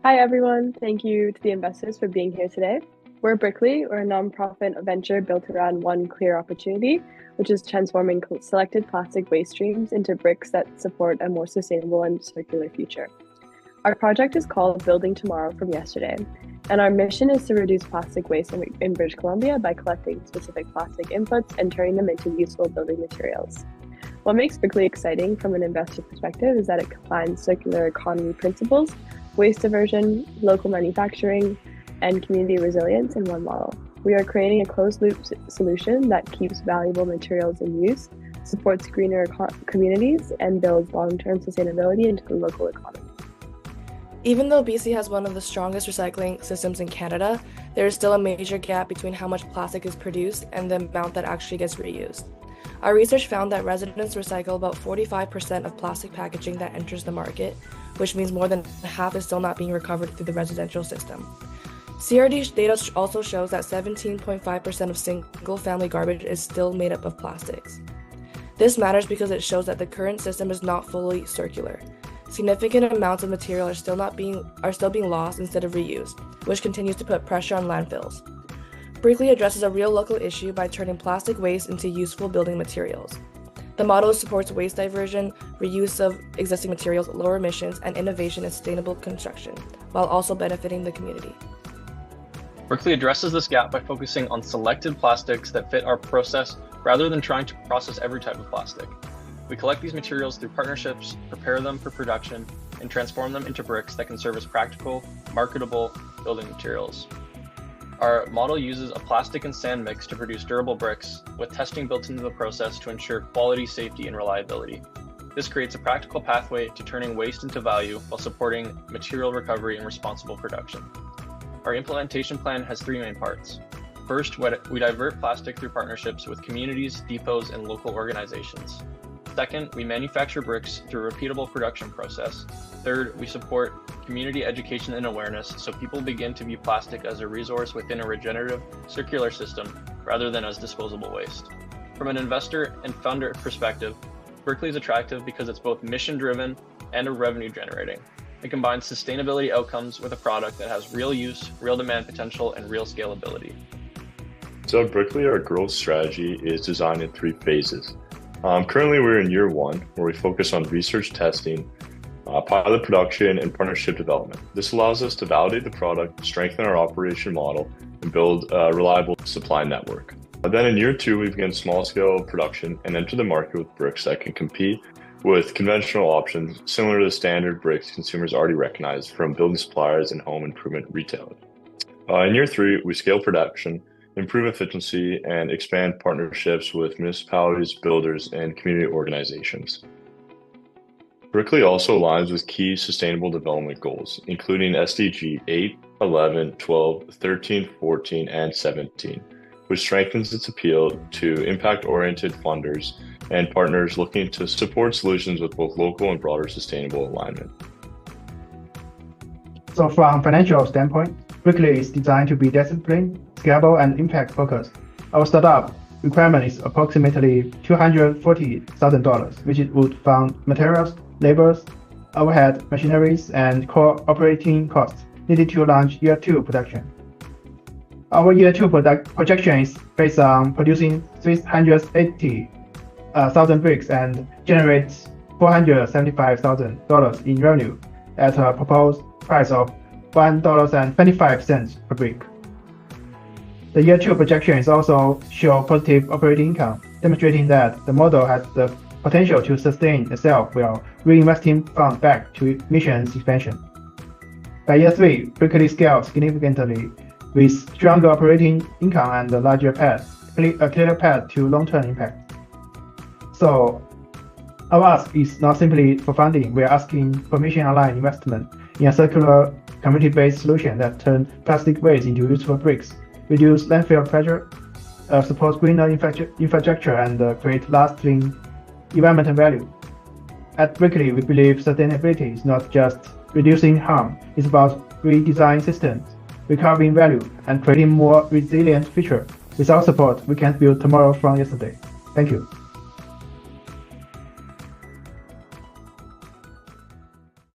Hi, everyone. Thank you to the investors for being here today. We're Brickley. We're a nonprofit venture built around one clear opportunity, which is transforming selected plastic waste streams into bricks that support a more sustainable and circular future. Our project is called Building Tomorrow from Yesterday, and our mission is to reduce plastic waste in British Columbia by collecting specific plastic inputs and turning them into useful building materials. What makes Brickley exciting from an investor perspective is that it combines circular economy principles, waste diversion, local manufacturing, and community resilience in one model. We are creating a closed-loop solution that keeps valuable materials in use, supports greener communities, and builds long-term sustainability into the local economy. Even though BC has one of the strongest recycling systems in Canada, there is still a major gap between how much plastic is produced and the amount that actually gets reused. Our research found that residents recycle about 45% of plastic packaging that enters the market, which means more than half is still not being recovered through the residential system. CRD data also shows that 17.5% of single-family garbage is still made up of plastics. This matters because it shows that the current system is not fully circular. Significant amounts of material are still being lost instead of reused, which continues to put pressure on landfills. Brickley addresses a real local issue by turning plastic waste into useful building materials. The model supports waste diversion, reuse of existing materials, lower emissions, and innovation in sustainable construction, while also benefiting the community. Brickley addresses this gap by focusing on selected plastics that fit our process rather than trying to process every type of plastic. We collect these materials through partnerships, prepare them for production, and transform them into bricks that can serve as practical, marketable building materials. Our model uses a plastic and sand mix to produce durable bricks, with testing built into the process to ensure quality, safety, and reliability. This creates a practical pathway to turning waste into value while supporting material recovery and responsible production. Our implementation plan has three main parts. First, we divert plastic through partnerships with communities, depots, and local organizations. Second, we manufacture bricks through a repeatable production process. Third, we support community education and awareness so people begin to view plastic as a resource within a regenerative, circular system rather than as disposable waste. From an investor and founder perspective, Brickley is attractive because it's both mission-driven and revenue-generating. It combines sustainability outcomes with a product that has real use, real demand potential, and real scalability. So at Brickley, our growth strategy is designed in three phases. Currently, we're in year one, where we focus on research testing, pilot production, and partnership development. This allows us to validate the product, strengthen our operation model, and build a reliable supply network. Then in year two, we begin small-scale production and enter the market with bricks that can compete with conventional options similar to the standard bricks consumers already recognize from building suppliers and home improvement retailers. In year three, we scale production, improve efficiency, and expand partnerships with municipalities, builders, and community organizations. Brickley also aligns with key sustainable development goals, including SDG 8, 11, 12, 13, 14, and 17, which strengthens its appeal to impact-oriented funders and partners looking to support solutions with both local and broader sustainable alignment. So from a financial standpoint, Brickley is designed to be disciplined, scalable, and impact-focused. Our startup requirement is approximately $240,000, which would fund materials, labors, overhead machineries, and core operating costs needed to launch year two production. Our year two projection is based on producing 380,000 bricks and generates $475,000 in revenue at a proposed price of $1.25 per brick. The year two projections also show positive operating income, demonstrating that the model has the potential to sustain itself while reinvesting funds back to missions expansion. By year three, Brickley scales significantly with stronger operating income and a larger path, a clear path to long-term impact. So our ask is not simply for funding, we are asking for mission-aligned investment in a circular, community-based solution that turns plastic waste into useful bricks, reduce landfill pressure, support greener infrastructure, and create lasting environmental value. At Brickley, we believe sustainability is not just reducing harm, it's about redesigning systems, recovering value, and creating more resilient future. Without support, we can't build tomorrow from yesterday. Thank you.